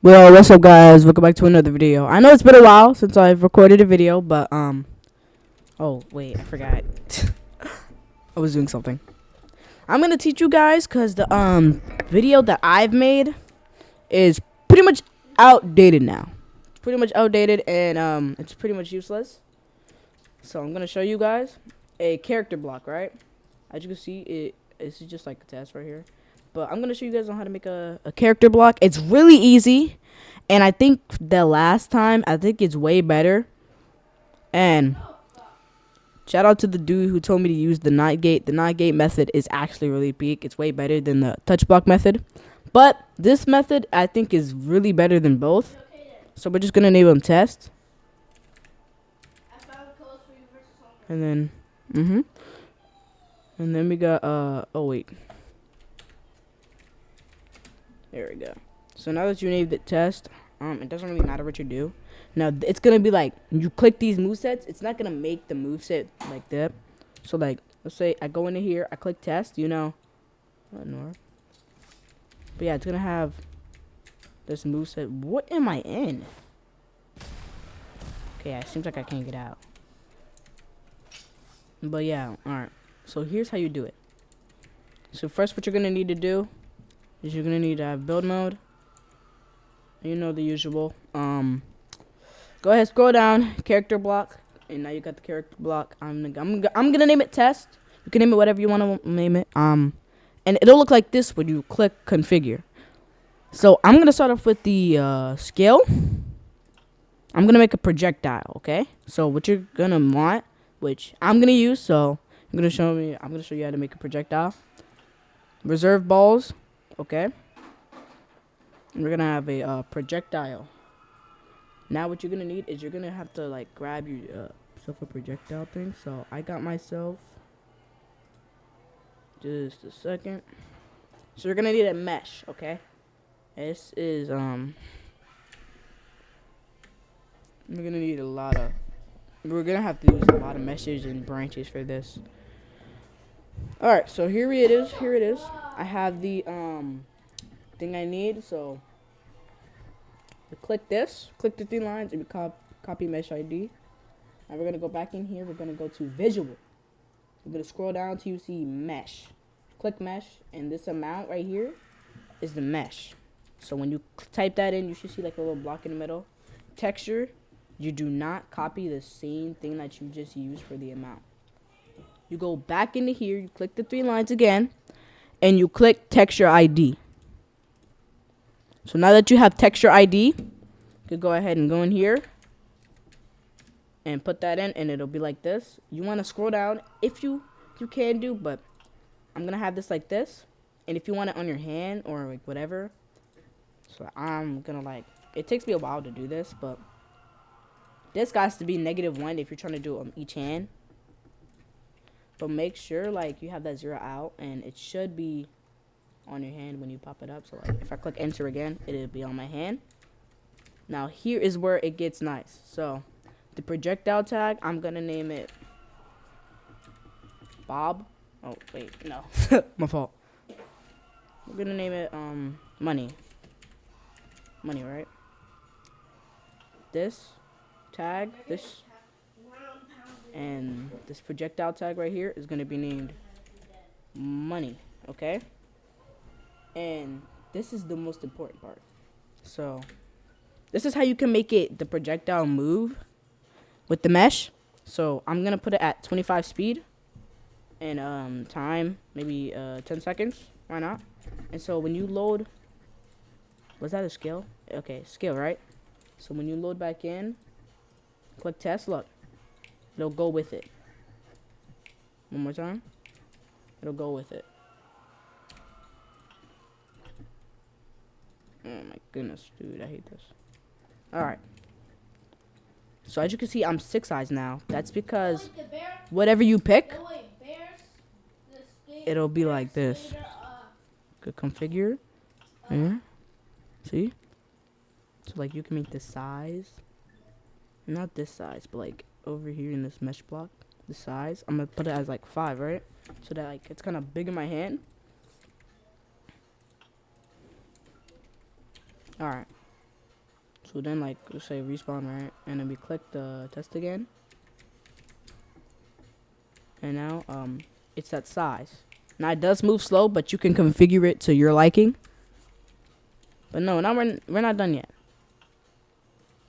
Well, what's up, guys? Welcome back to another video. I know it's been a while since I've recorded a video, but oh wait, I forgot. I was doing something. I'm gonna teach you guys because the video that I've made is pretty much outdated now. It's pretty much outdated and it's pretty much useless. So I'm gonna show you guys a character block, right? As you can see, it's just like a test right here. But I'm gonna show you guys on how to make a character block. It's really easy, and I think the last time it's way better. And shout out to the dude who told me to use the not gate. The not gate method is actually really peak. It's way better than the touch block method. But this method I think is really better than both. So we're just gonna name them test. And then and then we got oh wait. There we go. So now that you named it test, it doesn't really matter what you do. Now it's gonna be like you click these movesets. It's not gonna make the moveset like that. So like let's say I go into here, I click test. You know, north. But yeah, it's gonna have this moveset. What am I in? Okay, yeah, it seems like I can't get out. But yeah, all right. So here's how you do it. So first, what you're gonna need to do is you're gonna need to have build mode. You know the usual. Go ahead, scroll down, character block, and now you got the character block. I'm gonna name it test. You can name it whatever you want to name it. And it'll look like this when you click configure. So I'm gonna start off with the scale. I'm gonna make a projectile. Okay. So what you're gonna want, which I'm gonna use. So I'm gonna show you how to make a projectile. Reserve balls. Okay. And we're gonna have a projectile. Now what you're gonna need is you're gonna have to like grab your self a projectile thing. So I got myself just a second. So you're gonna need a mesh, okay? This is we're gonna need we're gonna have to use a lot of meshes and branches for this. Alright, so here it is. I have the thing I need, so we click this, click the 3 lines, and we copy mesh ID. Now we're gonna go back in here. We're gonna go to visual. We're gonna scroll down till you see mesh. Click mesh, and this amount right here is the mesh. So when you type that in, you should see like a little block in the middle. Texture, you do not copy the same thing that you just used for the amount. You go back into here, you click the 3 lines again, and you click texture ID. So now that you have texture ID, you could go ahead and go in here and put that in, and it'll be like this. You want to scroll down if you can do, but I'm gonna have this like this. And if you want it on your hand or like whatever, so I'm gonna like, it takes me a while to do this, but this has to be -1 if you're trying to do it on each hand. But make sure like you have that 0 out, and it should be on your hand when you pop it up. So like if I click enter again, it'll be on my hand. Now here is where it gets nice. So the projectile tag, I'm gonna name it Bob. Oh wait, no. My fault. We're gonna name it money. Money, right? This tag, this and this projectile tag right here is gonna be named money, okay? And this is the most important part. So this is how you can make it the projectile move with the mesh. So I'm gonna put it at 25 speed and time maybe 10 seconds. Why not? And so when you load, was that a scale? Okay, scale, right? So when you load back in, click test. Look, it'll go with it. One more time. It'll go with it. Oh my goodness, dude, I hate this. Alright. So as you can see, I'm 6 eyes now. That's because whatever you pick, it'll be like this. Good configure. Here. See? So like you can make this size. Not this size, but like over here in this mesh block. The size. I'm gonna put it as like 5, right? So that like it's kinda big in my hand. Alright. So then, like, let's say respawn, right? And then we click the test again. And now, it's that size. Now, it does move slow, but you can configure it to your liking. But no, now we're not done yet.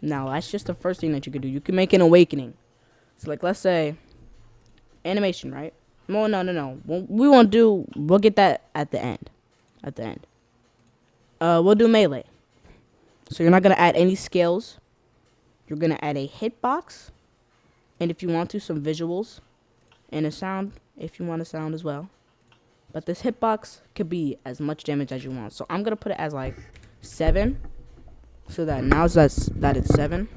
Now, that's just the first thing that you can do. You can make an awakening. So, like, let's say animation, right? No. We'll get that at the end. We'll do melee. So you're not going to add any scales. You're going to add a hitbox. And if you want to, some visuals. And a sound, if you want a sound as well. But this hitbox could be as much damage as you want. So I'm going to put it as like 7. So that now that it's 7.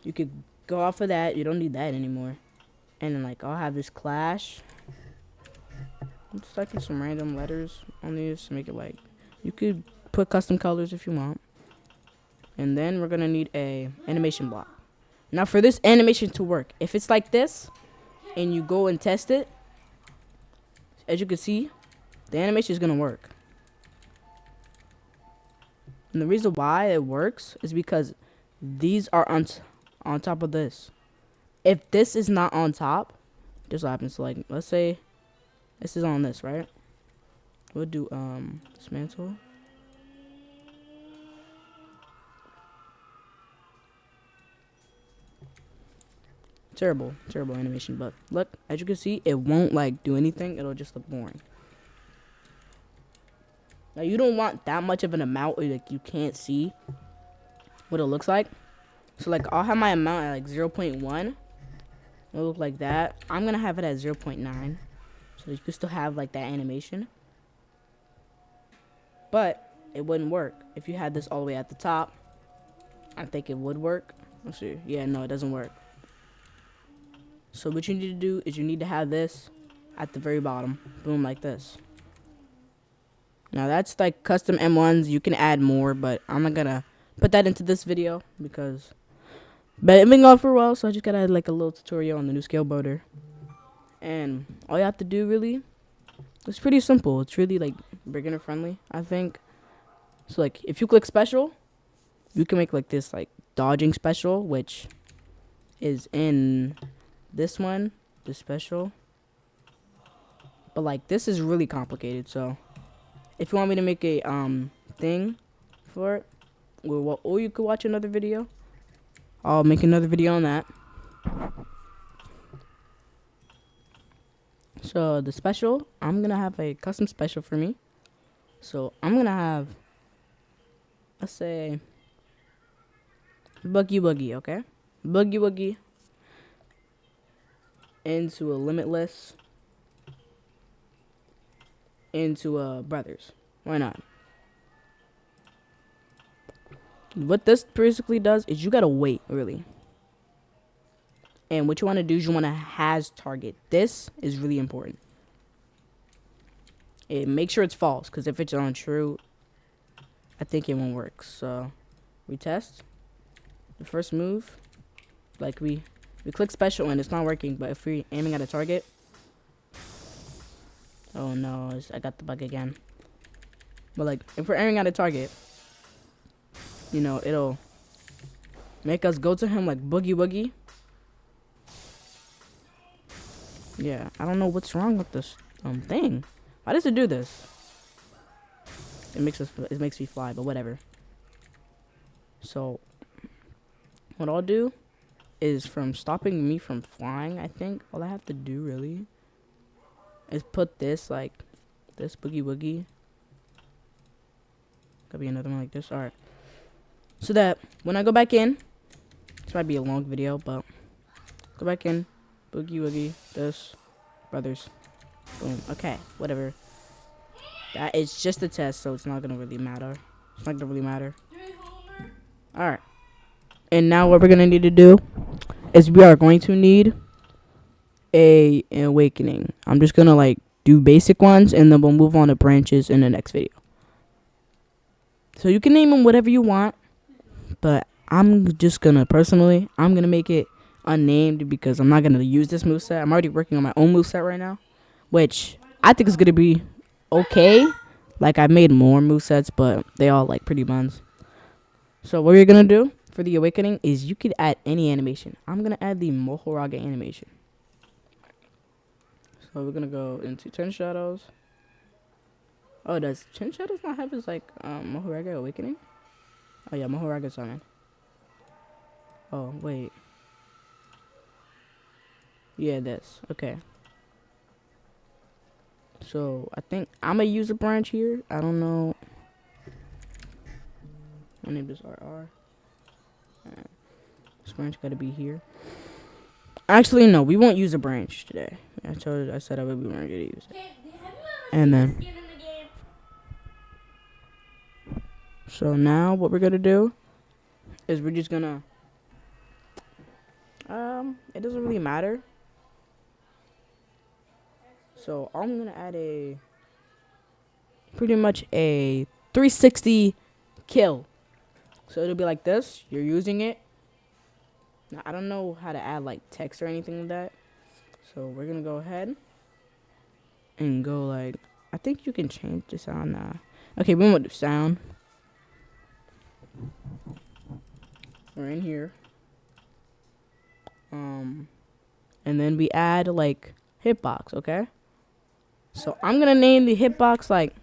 You could go off of that. You don't need that anymore. And then like I'll have this clash. I'm just typing some random letters on these to make it like, you could put custom colors if you want. And then we're gonna need a animation block. Now for this animation to work, if it's like this and you go and test it, as you can see, the animation is gonna work. And the reason why it works is because these are on top of this. If this is not on top, this what happens. So like, let's say this is on this, right? We'll do dismantle. Terrible animation, but look, as you can see, it won't like do anything. It'll just look boring. Now you don't want that much of an amount where like you can't see what it looks like. So like I'll have my amount at like 0.1. It'll look like that. I'm gonna have it at 0.9, so you can still have like that animation. But it wouldn't work if you had this all the way at the top. I think it would work. Let's see. Yeah, no, it doesn't work. So what you need to do is you need to have this at the very bottom. Boom, like this. Now that's like custom M1s. You can add more, but I'm not gonna put that into this video because but it been going for a while, so I just gotta add like a little tutorial on the new skillbulider. And all you have to do really, it's pretty simple. It's really like beginner friendly, I think. So like if you click special, you can make like this like dodging special, which is in this one, the special. But like this is really complicated, so if you want me to make a thing for it, or you could watch another video. I'll make another video on that. So the special, I'm gonna have a custom special for me. So I'm gonna have, let's say, boogie woogie, okay? Boogie woogie into a limitless into a brothers. Why not? What this basically does is you gotta wait, really. And what you want to do is you want to has target. This is really important. Make sure it's false, because if it's untrue, I think it won't work. So we test the first move. Like we click special and it's not working, but if we're aiming at a target, oh no, I got the bug again. But like if we're aiming at a target, you know, it'll make us go to him like boogie woogie. Yeah, I don't know what's wrong with this thing. Why does it do this? It makes me fly, but whatever. So what I'll do is, from stopping me from flying, I think all I have to do really is put this like this boogie woogie. Could be another one like this. Alright. So that when I go back in, this might be a long video, but go back in, boogie woogie, this, brothers, boom. Okay, whatever. That is just a test, so it's not gonna really matter. It's not gonna really matter. Alright. And now what we're gonna need to do is we are going to need an awakening. I'm just gonna like do basic ones, and then we'll move on to branches in the next video. So you can name them whatever you want, but I'm just gonna personally, I'm gonna make it unnamed because I'm not gonna use this moveset. I'm already working on my own moveset right now, which I think is gonna be okay. Like I made more movesets, but they all like pretty buns. So what we're gonna do for the awakening is you could add any animation. I'm gonna add the Mohoraga animation. So we're gonna go into Turn Shadows. Oh, does Chin Shadows not have his like Mohoraga awakening? Oh yeah, Mohoraga summon. Oh wait. Yeah, this. Okay. So I think I'm gonna use a branch here. I don't know. My name is RR. This branch gotta be here. Actually, no, we won't use a branch today. I said we weren't gonna use it. And then, so now what we're gonna do is we're just gonna, it doesn't really matter. So I'm gonna add pretty much a 360 kill. So it'll be like this. You're using it. Now, I don't know how to add like text or anything like that. So we're gonna go ahead and go like, I think you can change the sound now. Okay, we won't do sound. We're in here. And then we add like hitbox, okay? So I'm gonna name the hitbox like,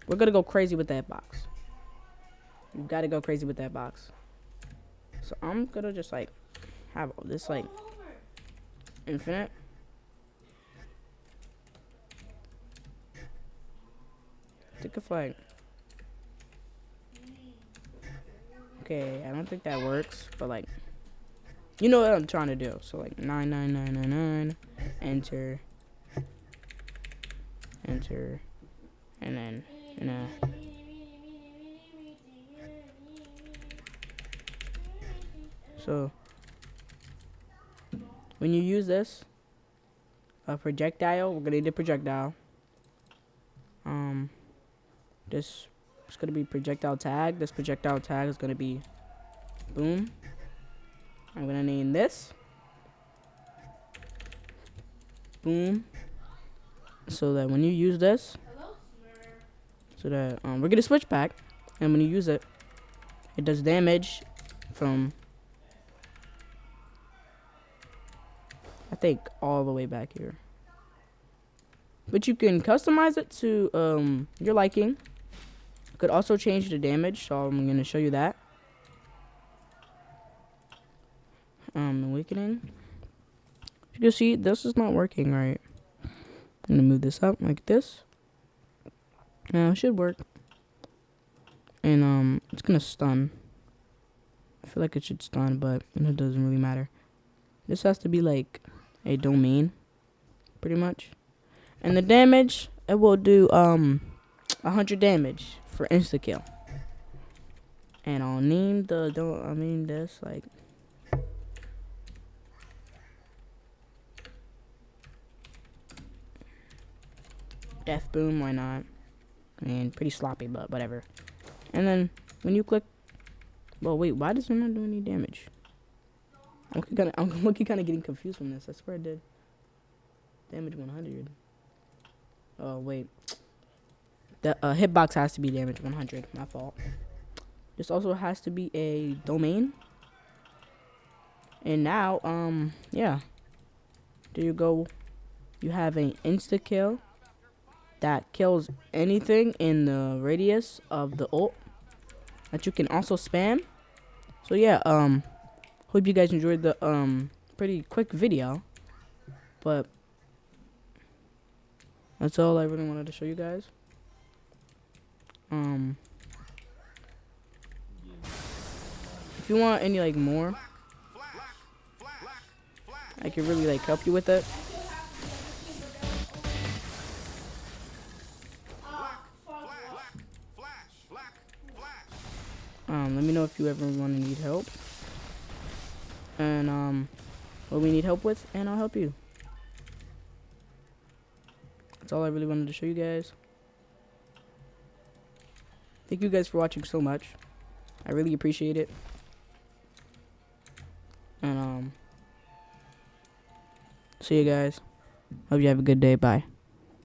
we're gonna go crazy with that box. You gotta go crazy with that box. So I'm gonna just like have this like infinite. Take a flag. Okay, I don't think that works, but like, you know what I'm trying to do. So like 99999, enter, enter, and then so when you use this projectile, we're gonna need a projectile. This is gonna be projectile tag. This projectile tag is gonna be boom. I'm gonna name this boom, so that when you use this, so that we're gonna switch back, and when you use it, it does damage from, I think, all the way back here. But you can customize it to your liking. You could also change the damage, so I'm gonna show you that. Awakening. You can see this is not working right. I'm gonna move this up like this. Now it should work. And it's gonna stun. I feel like it should stun, but it doesn't really matter. This has to be like a domain, pretty much. And the damage, it will do 100 damage for insta kill. And I'll name this like Death Boom, why not? I mean, pretty sloppy, but whatever. And then when you click, well, wait, why does it not do any damage? I'm kind of getting confused from this. I swear it did damage 100. Oh wait, the hitbox has to be damage 100. My fault. This also has to be a domain. And now, yeah, there you go. You have an insta kill that kills anything in the radius of the ult that you can also spam. So yeah, hope you guys enjoyed the pretty quick video, but that's all I really wanted to show you guys. If you want any like more, I can really like help you with it. Let me know if you ever want to need help, and what we need help with, and I'll help you. That's all I really wanted to show you guys. Thank you guys for watching so much. I really appreciate it. And see you guys. Hope you have a good day. Bye.